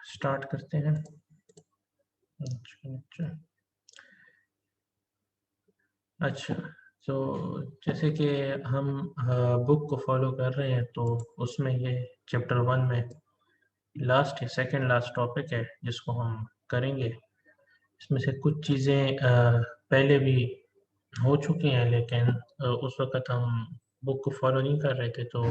Start करते हैं। अच्छा, तो जैसे कि हम बुक को फॉलो कर रहे हैं, तो उसमें ये चैप्टर 1 में लास्ट या सेकंड लास्ट टॉपिक है जिसको हम करेंगे। इसमें से कुछ चीज़ें पहले भी हो चुकी हैं, लेकिन उस वक़्त हम बुक को फॉलो नहीं कर रहे थे, तो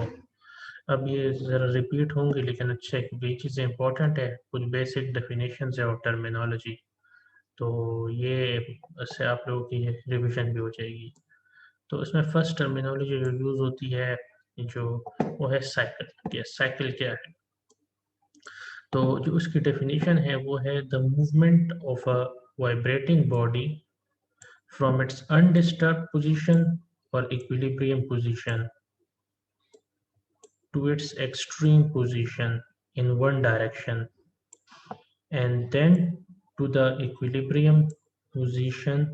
अब ये ज़रा रिपीट होंगी, लेकिन अच्छे ये चीज़ें इंपॉर्टेंट है, कुछ बेसिक डेफिनेशंस है और टर्मिनोलॉजी, तो ये इससे आप लोगों की रिविज़न भी हो जाएगी। तो इसमें फर्स्ट टर्मिनोलॉजी जो यूज़ होती है जो वो है साइकिल। साइकिल क्या है? तो जो उसकी डेफिनेशन है वो है the movement of a vibrating body from its undisturbed position और equilibrium position to its extreme position in one direction and then to the equilibrium position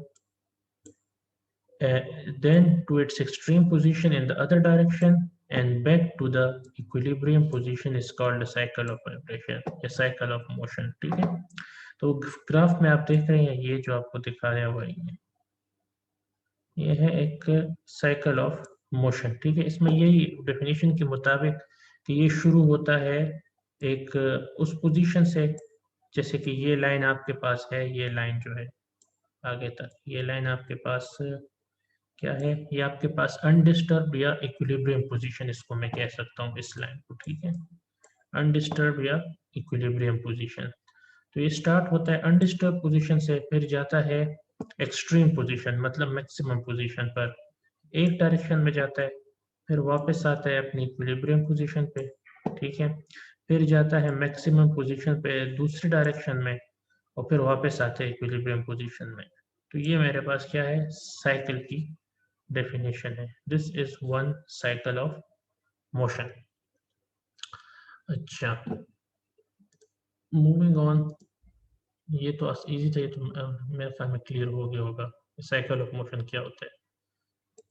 then to its extreme position in the other direction and back to the equilibrium position is called a cycle of vibration, a cycle of motion। ठीक है, तो graph में आप देख रहे हैं, ये जो आपको दिखा रहा हुआ है ये है एक साइकिल ऑफ मोशन। ठीक है, इसमें यही डेफिनेशन के मुताबिक कि ये शुरू होता है एक उस पोजीशन से, जैसे कि ये लाइन आपके पास है, ये लाइन जो है आगे तक, ये लाइन आपके पास क्या है, ये आपके पास अनडिस्टर्ब या इक्विलिब्रियम पोजीशन, इसको मैं कह सकता हूँ इस लाइन को। ठीक है, अनडिस्टर्ब या इक्विलिब्रियम पोजीशन। तो ये स्टार्ट होता है अनडिस्टर्ब पोजीशन से, फिर जाता है एक्सट्रीम पोजीशन मतलब मैक्सिमम पोजीशन पर, एक डायरेक्शन में जाता है, फिर वापस आता है अपनी इक्विलिब्रियम पोजीशन पे। ठीक है, फिर जाता है मैक्सिमम पोजीशन पे दूसरी डायरेक्शन में, और फिर वापस आता है इक्विलिब्रियम पोजीशन में। तो ये मेरे पास क्या है, साइकिल की डेफिनेशन है। This is one cycle of motion. अच्छा, मूविंग ऑन, ये तो इजी था, ये तो मेरे ख्याल में क्लियर हो गया होगा साइकिल ऑफ मोशन क्या होता है।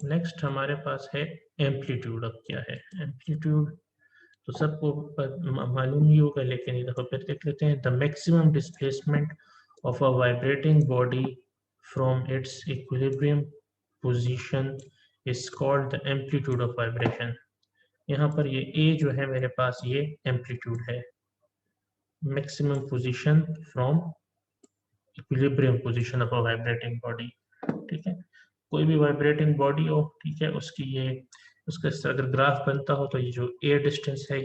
नेक्स्ट हमारे पास है एम्पलीट्यूड। अब क्या है एम्पलीट्यूड, तो सबको मालूम ही होगा, लेकिन ये दफा फिर देख लेते हैं। The maximum displacement of a vibrating body from it's equilibrium position is called the amplitude of vibration. यहाँ पर ये ए जो है मेरे पास, ये एम्पलीट्यूड है, maximum position from equilibrium position of a vibrating body. ठीक है, कोई भी वाइब्रेटिंग बॉडी हो, ठीक है, उसकी ये उसका अगर ग्राफ बनता हो, तो ये जो ए डिस्टेंस है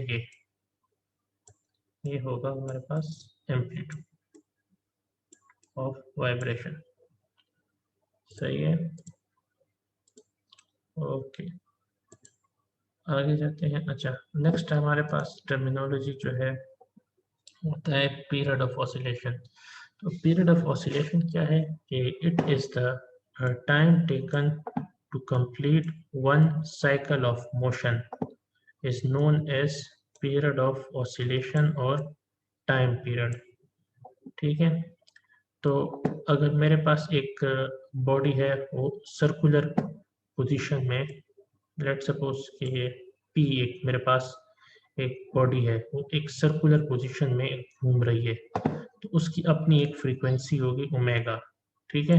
ये होगा हमारे पास एम्पलीट्यूड ऑफ वाइब्रेशन। सही है, ओके, आगे जाते हैं। अच्छा, नेक्स्ट हमारे पास टर्मिनोलॉजी जो है होता है पीरियड ऑफ ऑसिलेशन। तो पीरियड ऑफ ऑसिलेशन क्या है कि it is the time taken to complete one cycle of motion is known as period of oscillation और टाइम पीरियड। ठीक है, तो अगर मेरे पास एक बॉडी है वो सर्कुलर पोजीशन में, लेट सपोज कि ये पी एक मेरे पास एक बॉडी है, वो एक सर्कुलर पोजीशन में घूम रही है, तो उसकी अपनी एक फ्रीक्वेंसी होगी ओमेगा। ठीक है,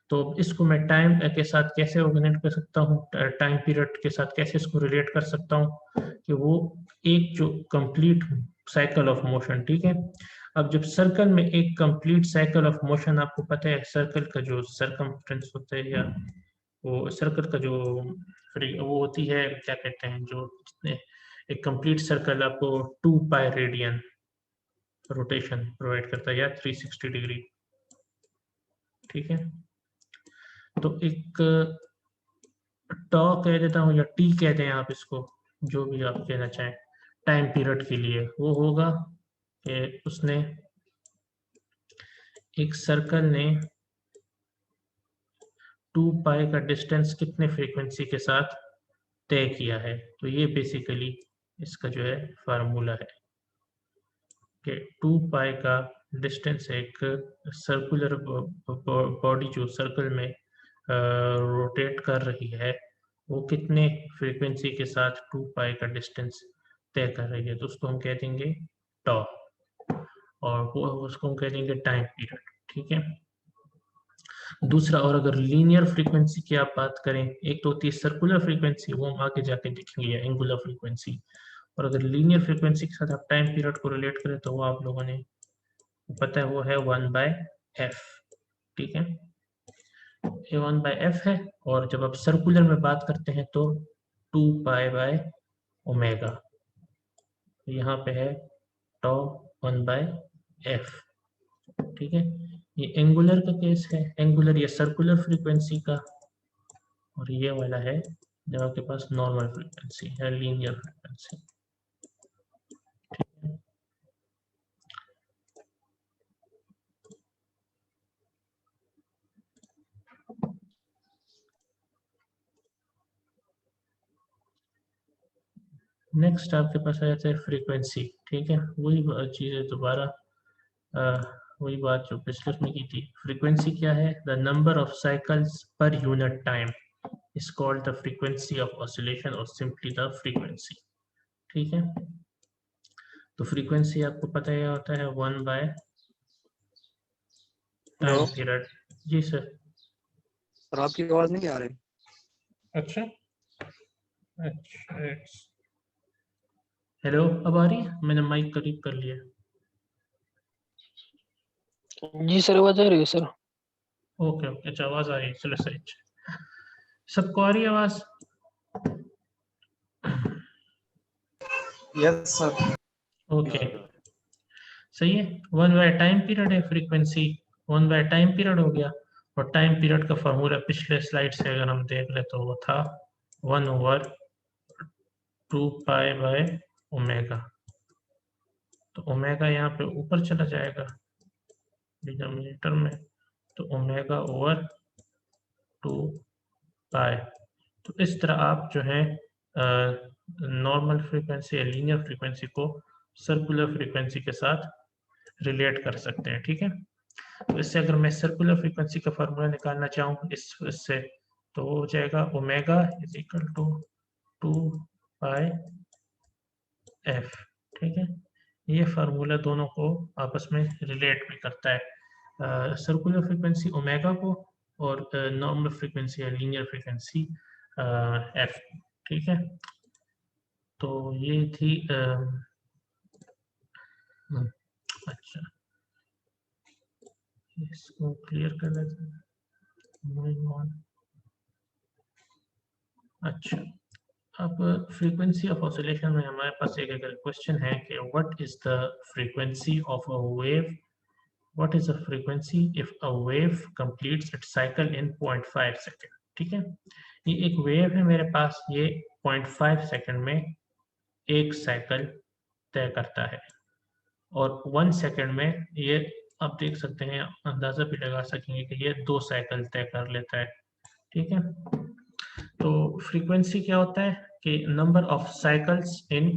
तो इसको मैं टाइम के साथ कैसे ऑर्गेनाइज कर सकता हूँ, टाइम पीरियड के साथ कैसे इसको रिलेट कर सकता हूँ कि वो एक जो कंप्लीट साइकिल ऑफ मोशन। ठीक है, अब जब सर्कल में एक कंप्लीट साइकिल ऑफ मोशन, आपको पता है सर्कल का जो सरकमफ्रेंस होता है, या वो सर्कल का जो वो होती है, क्या कहते हैं, जो एक कंप्लीट सर्कल आपको 2 पाई रेडियन रोटेशन प्रोवाइड करता है, या 360 डिग्री। ठीक है, तो एक टॉ कह देता हूँ या टी कहते हैं आप इसको, जो भी आप कहना चाहें, टाइम पीरियड के लिए वो होगा कि उसने एक सर्कल ने 2 पाई का डिस्टेंस कितने फ्रीक्वेंसी के साथ तय किया है। तो ये बेसिकली इसका जो है फार्मूला है कि 2 पाई का डिस्टेंस है, एक सर्कुलर बॉडी जो सर्कल में रोटेट कर रही है, वो कितने फ्रीक्वेंसी के साथ 2 पाई का डिस्टेंस तय कर रही है, तो उसको हम कह देंगे टॉ। और वो उसको हम कह देंगे टाइम पीरियड, ठीक है। दूसरा, और अगर लीनियर फ्रीक्वेंसी की आप बात करें, एक तो होती है सर्कुलर फ्रीक्वेंसी, वो हम आगे जाके देखेंगे, या एंगुलर फ्रीक्वेंसी। और अगर लीनियर फ्रीक्वेंसी के साथ आप टाइम पीरियड को रिलेट करें तो वो आप लोगों ने पता है, वो है 1/f, ठीक है। ये 1/f है। और जब आप सर्कुलर में बात करते हैं तो 2π/ω, यहाँ पे है tau 1/f, ठीक है। ये एंगुलर का केस है, एंगुलर या सर्कुलर फ्रीक्वेंसी का। और ये वाला है जब आपके पास नॉर्मल फ्रीक्वेंसी है, लीनियर फ्रीक्वेंसी। नेक्स्ट आपके पास आ जाता है फ्रीक्वेंसी, ठीक है। वही चीज़ है दोबारा, वही बात जो पिछले में की थी। फ्रीक्वेंसी क्या है? The number of cycles per unit time is called the frequency of oscillation, और सिंपली द फ्रीक्वेंसी, ठीक है। तो फ्रीक्वेंसी आपको पता है होता है 1/टाइम पीरियड। जी सर। सर आपकी आवाज नहीं आ रही। अच्छा अच्छा, हेलो, अब आ रही है? मैंने माइक करीब कर लिया। जी सर, आवाज आ रही है सर। ओके ओके, अच्छा आवाज आ रही है, चलो सही। सबको आ रही है आवाज? Yes sir. ओके, सही है। 1/टाइम पीरियड है फ्रीक्वेंसी, 1/टाइम पीरियड हो गया। और टाइम पीरियड का फॉर्मूला पिछले स्लाइड से अगर हम देख ले तो वो था 1/2π/ω। तो ओमेगा यहाँ पे ऊपर चला जाएगा डिनोमिनेटर में, तो ω/2π। तो इस तरह आप जो है नॉर्मल फ्रीक्वेंसी या लीनियर फ्रीक्वेंसी को सर्कुलर फ्रीक्वेंसी के साथ रिलेट कर सकते हैं, ठीक है। तो इससे अगर मैं सर्कुलर फ्रीक्वेंसी का फार्मूला निकालना चाहूँ इससे, तो वो हो जाएगा omega is equal to 2πf, ठीक है। ये फार्मूला दोनों को आपस में रिलेट भी करता है, सर्कुलर फ्रीक्वेंसी ओमेगा को, और नॉर्मल फ्रीक्वेंसी या लीनियर फ्रीक्वेंसी एफ, ठीक है। तो ये थी अच्छा, इसको क्लियर कर देते हैं। Moving on. अच्छा, अब फ्रीक्वेंसी ऑफ ऑसिलेशन में हमारे पास एक अगर क्वेश्चन है कि what is the frequency of a wave, what is the frequency if a wave completes it's cycle in 0.5 second, ठीक है। ये एक वेव है मेरे पास, ये 0.5 सेकेंड में एक साइकिल तय करता है, और 1 सेकेंड में ये आप देख सकते हैं, अंदाजा भी लगा सकेंगे कि ये 2 साइकिल तय कर लेता है, ठीक है। तो फ्रीक्वेंसी क्या होता है कि number of cycles in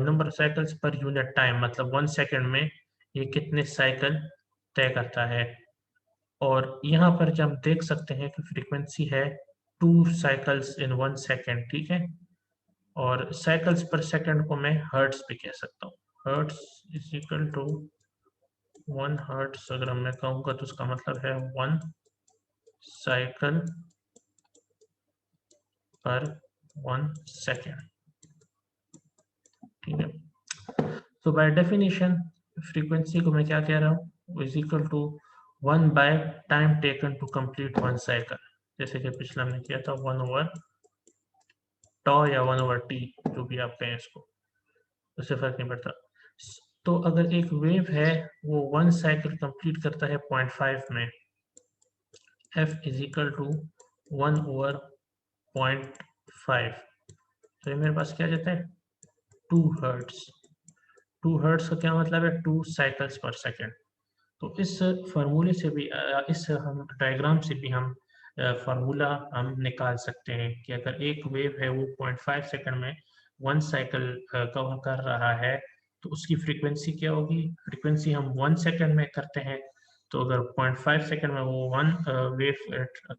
number of cycles per unit time, मतलब 1 सेकेंड में ये कितने साइकिल तय करता है। और यहाँ पर जब देख सकते हैं कि फ्रीक्वेंसी है 2 साइकिल्स इन 1 सेकेंड, ठीक है। और साइकिल्स पर सेकेंड को मैं हर्ट्स भी कह सकता हूँ, hertz is equal to 1 hertz अगर मैं कहूँगा तो उसका मतलब है 1 साइकिल पर 1 सेकेंड, ठीक है। तो बाय डेफिनेशन फ्रीक्वेंसी को मैं क्या कह रहा हूँ, is equal to one by time taken to complete 1 cycle, जैसे कि पिछला हमने किया था 1/τ या 1/t, जो भी आप कहें इसको, उससे फर्क नहीं पड़ता। तो अगर एक वेव है वो 1 साइकिल कंप्लीट करता है 0.5 में, f इज इक्वल टू 1/0.5, तो ये मेरे पास क्या जाता है 2 हर्ट्स। 2 हर्ट्स का क्या मतलब है 2 साइकिल्स पर सेकेंड। तो इस फार्मूले से भी इस हम डायग्राम से भी हम फार्मूला हम निकाल सकते हैं कि अगर एक वेव है वो 0.5 सेकंड में 1 साइकिल कवर कर रहा है तो उसकी फ्रीक्वेंसी क्या होगी। फ्रीक्वेंसी हम 1 सेकंड में करते हैं, तो अगर 0.5 सेकंड में वो 1 वेव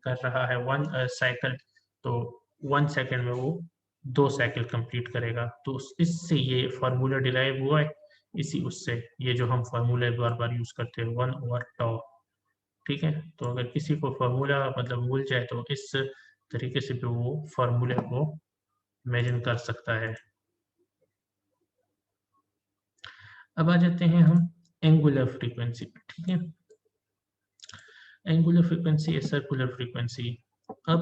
कर रहा है 1 साइकिल, तो 1 सेकंड में वो 2 साइकिल कंप्लीट करेगा। तो इससे ये फार्मूला डिराइव हुआ है इसी उससे, ये जो हम फार्मूले बार बार यूज करते हैं 1/tau, ठीक है। तो अगर किसी को फार्मूला मतलब भूल जाए तो इस तरीके से भी वो फार्मूले को इमेजिन कर सकता है। अब आ जाते हैं हम एंगुलर फ्रीक्वेंसी पे, ठीक है। एंगुलर फ्रीक्वेंसी है सर्कुलर फ्रीक्वेंसी। अब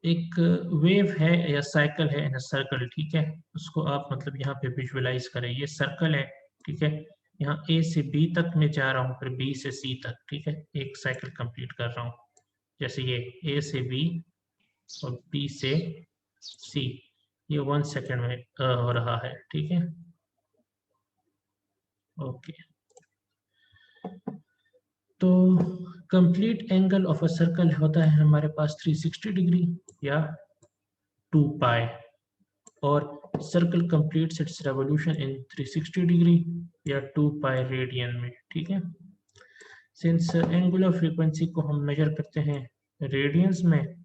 एक वेव है या साइकिल है इन सर्कल, ठीक है। उसको आप मतलब यहाँ पे विजुअलाइज करें, ये सर्कल है, ठीक है। यहाँ ए से बी तक मैं जा रहा हूँ, फिर बी से सी तक, ठीक है। एक साइकिल कंप्लीट कर रहा हूँ, जैसे ये ए से बी और बी से सी, ये 1 सेकेंड में हो रहा है, ठीक है। ओके, तो complete angle of a circle होता है हमारे पास 360 डिग्री या 2 पाई, और circle completes it's revolution in 360 degree या 2 पाई रेडियन में, ठीक है। सिंस एंगुलर फ्रीक्वेंसी को हम मेजर करते हैं रेडियंस में,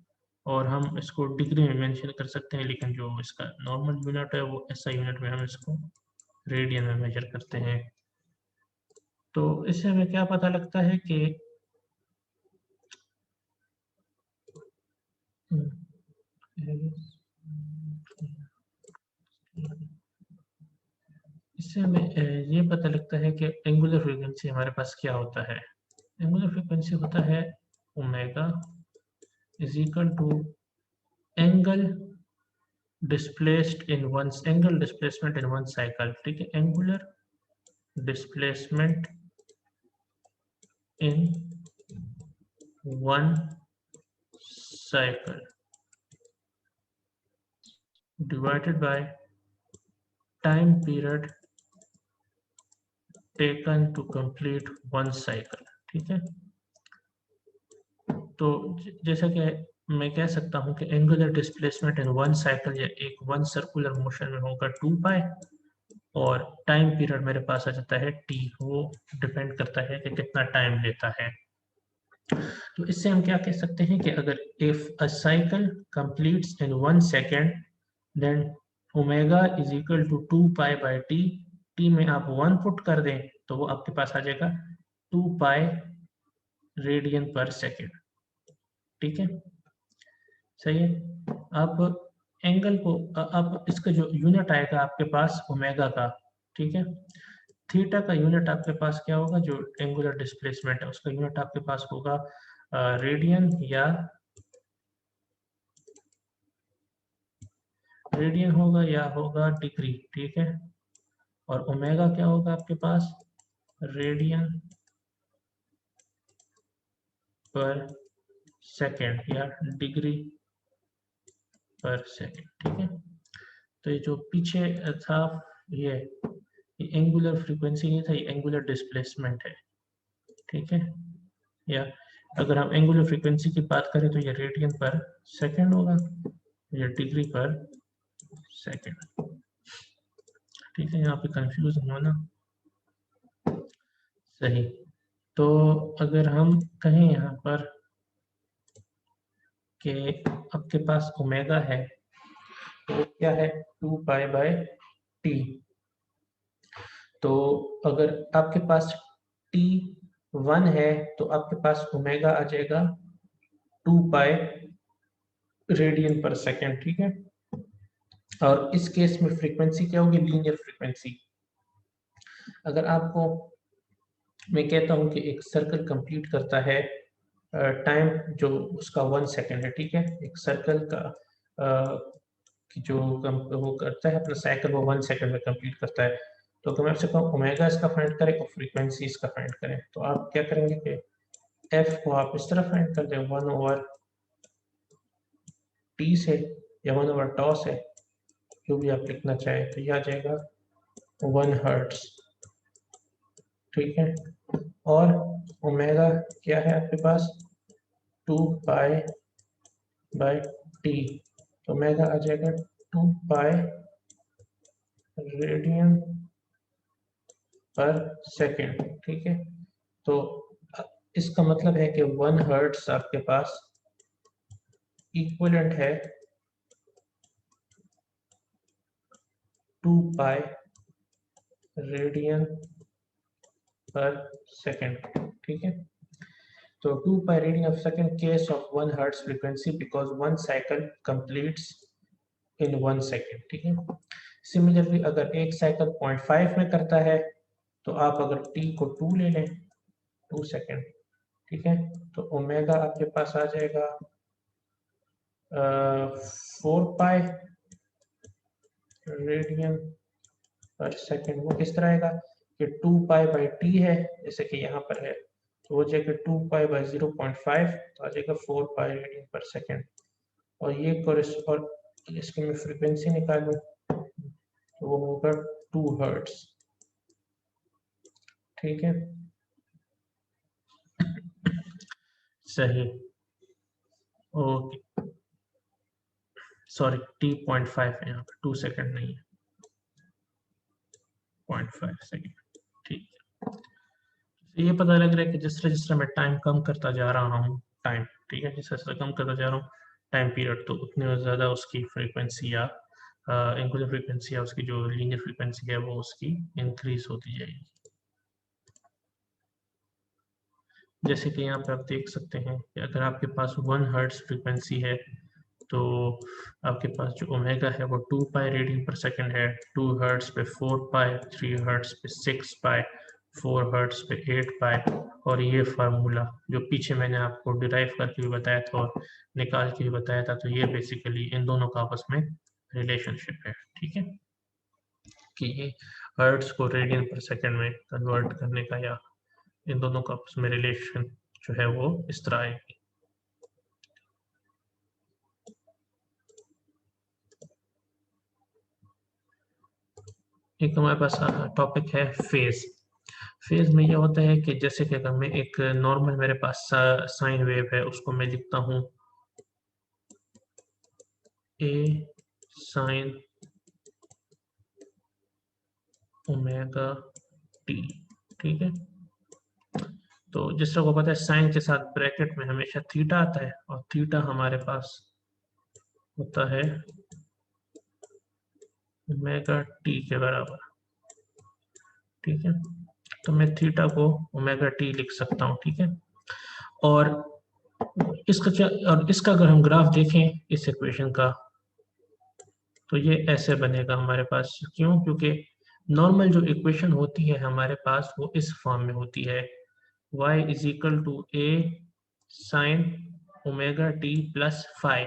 और हम इसको डिग्री में मेंशन कर सकते हैं, लेकिन जो इसका नॉर्मल यूनिट है वो ऐसा यूनिट में हम इसको रेडियन में मेजर करते हैं। तो इससे हमें क्या पता लगता है कि इससे हमें ये पता लगता है कि एंगुलर फ्रीक्वेंसी हमारे पास क्या होता है। एंगुलर फ्रीक्वेंसी होता है omega is equal to angle displacement in one cycle, ठीक है। Angular displacement in one cycle divided by time period taken to complete one cycle, ठीक है। तो जैसा कि मैं कह सकता हूं कि angular displacement in one cycle या एक वन सर्कुलर मोशन में होगा 2 पाई, और टाइम पीरियड मेरे पास आ जाता है टी, वो डिपेंड करता है कि कितना टाइम लेता है। तो इससे हम क्या कह सकते हैं कि अगर if a cycle completes in 1 second then omega is equal to 2 pi by T, T में आप 1 पुट कर दें तो वो आपके पास आ जाएगा 2 पाई रेडियन पर सेकेंड, ठीक है। सही है। अब एंगल को अब इसका जो यूनिट आएगा आपके पास ओमेगा का, ठीक है। थीटा का यूनिट आपके पास क्या होगा, जो एंगुलर डिस्प्लेसमेंट है उसका यूनिट आपके पास होगा रेडियन होगा या होगा डिग्री, ठीक है। और ओमेगा क्या होगा आपके पास, रेडियन पर सेकेंड या डिग्री पर सेकेंड, ठीक है। तो ये जो पीछे था ये एंगुलर फ्रीक्वेंसी नहीं था, ये एंगुलर डिस्प्लेसमेंट है, ठीक है। या अगर हम एंगुलर फ्रीक्वेंसी की बात करें तो ये रेडियन पर सेकेंड होगा, ये डिग्री पर सेकेंड, ठीक है। यहाँ पे कंफ्यूज होना सही। तो अगर हम कहें यहाँ पर कि आपके पास ओमेगा है तो क्या है 2 पाई बाय टी, तो अगर आपके पास टी 1 है तो आपके पास ओमेगा आ जाएगा 2 पाई रेडियन पर सेकेंड, ठीक है। और इस केस में फ्रीक्वेंसी क्या होगी, लीनियर फ्रीक्वेंसी। अगर आपको मैं कहता हूं कि एक सर्कल कंप्लीट करता है टाइम जो उसका 1 सेकेंड है, ठीक है। एक सर्कल का जो वो करता है अपना साइकिल वो 1 सेकेंड में कंप्लीट करता है, तो अगर मैं आपसे कहूँ ओमेगा इसका फाइंड करें और फ्रीक्वेंसी इसका फाइंड करें, तो आप क्या करेंगे कि एफ को आप इस तरह फाइंड कर दें 1 ओवर टी से या 1 ओवर टॉ से, जो भी आप लिखना चाहें, तो यह आ जाएगा 1 हर्ट्ज, ठीक है। और ओमेगा क्या है आपके पास 2 पाई बाय टी, तो ओमेगा आ जाएगा 2 पाई रेडियन पर सेकेंड, ठीक है। तो इसका मतलब है कि 1 हर्ट्ज आपके पास इक्विवेलेंट है 2 पाई रेडियन पर सेकेंड, ठीक है। तो 2 pi radian of second case of 1 hertz frequency because 1 cycle completes in 1 second, ठीक है। सिमिलरली अगर एक साइकिल 0.5 में करता है तो आप अगर t को 2 ले लें, 2 सेकेंड, ठीक है, तो ओमेगा आपके पास आ जाएगा 4 पाई रेडियन पर सेकेंड। वो किस तरह आएगा कि 2 पाई बाई टी है, जैसे कि यहाँ पर है, तो हो जाएगा 2 पाई बाई 0.5, तो आ जाएगा 4 पाई रेडियन पर सेकेंड। और ये और इसकी मैं फ्रीक्वेंसी निकालूं तो वो होगा 2 हर्ट्ज, ठीक है। सही, ओके, सॉरी t.5 है यहाँ पर, 2 सेकेंड नहीं है, 0.5 सेकेंड, ठीक है। तो ये पता लग रहा है कि जिस तरह मैं टाइम कम करता जा रहा हूँ, टाइम, ठीक है, जिस तरह कम करता जा रहा हूँ टाइम पीरियड, तो उतनी ज़्यादा उसकी फ्रीक्वेंसी या एंगुलर फ्रीक्वेंसी या उसकी जो लीनियर फ्रीक्वेंसी है वो उसकी इंक्रीज होती जाएगी। जैसे कि यहाँ पे आप देख सकते हैं कि अगर आपके पास 1 हर्ट्ज फ्रीक्वेंसी है तो आपके पास जो ओमेगा है वो 2 पाई रेडियन पर सेकेंड है, 2 हर्ट्ज पे 4 पाई, 3 हर्ट्ज पे 6 पाई, 4 हर्ट्ज पे 8 पाई। और ये फार्मूला जो पीछे मैंने आपको डिराइव करके भी बताया था और निकाल के भी बताया था, तो ये बेसिकली इन दोनों का आपस में रिलेशनशिप है, ठीक है, कि ये हर्ट्ज को रेडियन पर सेकेंड में कन्वर्ट करने का या इन दोनों का आपस में रिलेशन जो है वो इस तरह आएगी। एक हमारे पास टॉपिक है फेज। फेज में ये होता है कि जैसे कि अगर मैं एक नॉर्मल मेरे पास साइन वेव है, उसको मैं लिखता हूँ ए साइन ओमेगा टी, ठीक है। तो जिस तरह को पता है साइन के साथ ब्रैकेट में हमेशा थीटा आता है और थीटा हमारे पास होता है ओमेगा टी के बराबर, ठीक है। तो मैं थीटा को ओमेगा टी लिख सकता हूँ, ठीक है। और इसका अगर हम ग्राफ देखें इस इक्वेशन का, तो ये ऐसे बनेगा हमारे पास। क्यों? क्योंकि नॉर्मल जो इक्वेशन होती है हमारे पास वो इस फॉर्म में होती है, y is equal to a sine omega T plus phi.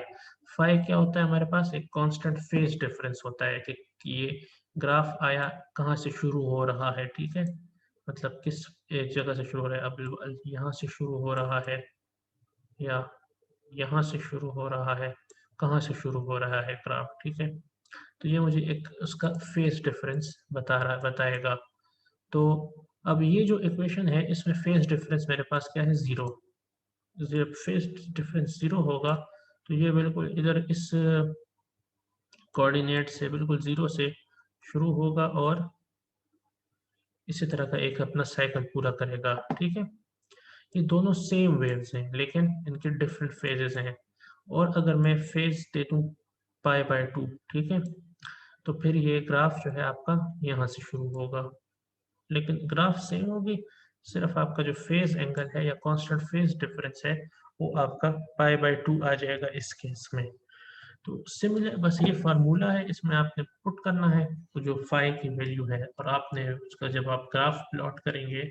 Phi क्या होता है हमारे पास? एक कांस्टेंट फेज डिफरेंस होता है कि ये ग्राफ आया कहाँ से शुरू हो रहा है, ठीक है, मतलब किस एक जगह से शुरू हो रहा है। अब यहाँ से शुरू हो रहा है या यहाँ से शुरू हो रहा है, कहाँ से शुरू हो रहा है ग्राफ, ठीक है। तो ये मुझे एक उसका फेज डिफरेंस बताएगा। तो अब ये जो इक्वेशन है इसमें फेज डिफरेंस मेरे पास क्या है? जीरो। जब फेज डिफरेंस जीरो होगा तो ये बिल्कुल इधर इस कोऑर्डिनेट से बिल्कुल जीरो से शुरू होगा और इसी तरह का एक अपना साइकिल पूरा करेगा, ठीक है। ये दोनों सेम वेव्स हैं लेकिन इनके डिफरेंट फेजेस हैं। और अगर मैं फेज दे दूं पाई बाय 2, ठीक है, तो फिर ये ग्राफ जो है आपका यहाँ से शुरू होगा, लेकिन ग्राफ सेम होगी, सिर्फ आपका जो फेज एंगल है या कांस्टेंट फेज डिफरेंस है वो आपका पाई बाय 2 आ जाएगा इस केस में। तो सिमिलर बस ये फार्मूला है, इसमें आपने पुट करना है तो जो फाई की वैल्यू है, और आपने उसका जब आप ग्राफ प्लॉट करेंगे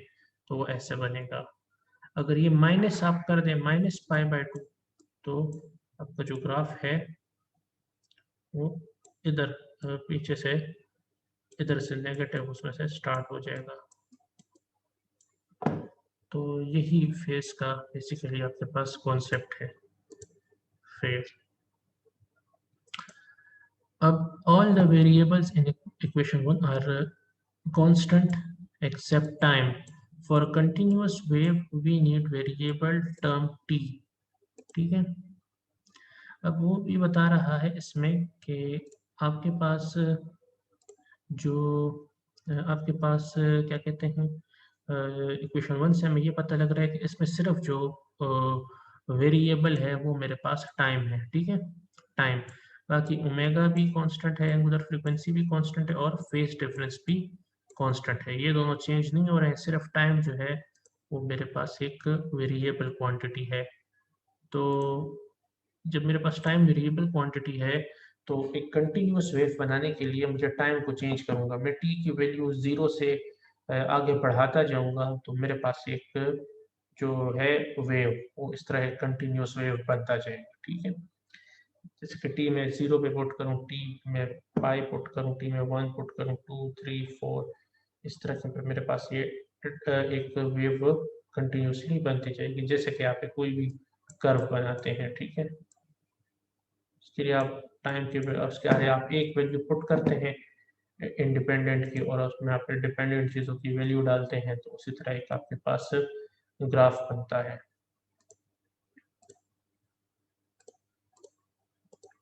तो वो ऐसे बनेगा। अगर ये माइनस आप कर दें माइनस पाई बाय 2, तो आपका जो ग्राफ है वो इधर पीछे से इधर से नेगेटिव उसमें से स्टार्ट हो जाएगा। तो यही फेज का बेसिकली आपके पास कॉन्सेप्ट है, फेज। अब all the variables in equation 1 are constant except time. For continuous wave we need variable term t, ठीक है। अब वो भी बता रहा है इसमें कि आपके पास जो आपके पास क्या कहते हैं इक्वेशन 1 से हमें ये पता लग रहा है कि इसमें सिर्फ जो वेरिएबल है वो मेरे पास टाइम है, ठीक है, टाइम। बाकी ओमेगा भी कांस्टेंट है, एंगुलर फ्रीक्वेंसी भी कांस्टेंट है और फेज डिफरेंस भी कांस्टेंट है। ये दोनों चेंज नहीं हो रहे हैं, सिर्फ टाइम जो है वो मेरे पास एक वेरिएबल क्वांटिटी है। तो जब मेरे पास टाइम वेरिएबल क्वांटिटी है तो एक कंटिन्यूअस वेव बनाने के लिए मुझे टाइम को चेंज करूंगा। मैं टी की वैल्यू 0 से आगे बढ़ाता जाऊंगा तो मेरे पास एक जो है वेव वो इस तरह कंटिन्यूअस वेव बनता जाएगा। ठीक है, जैसे कि टी में 0 पे पुट करूँ, टी में 5 पुट करूँ, टी में 1 पुट करूँ, 2 3 4 इस तरह से मेरे पास ये एक वेव कंटिन्यूसली बनती जाएगी, जैसे कि आप कोई भी कर्व बनाते हैं। ठीक है, उसके लिए आप टाइम के उसके आगे आप एक वैल्यू पुट करते हैं इंडिपेंडेंट की और उसमें आप डिपेंडेंट चीज़ों की वैल्यू डालते हैं, तो उसी तरह एक आपके पास ग्राफ बनता है।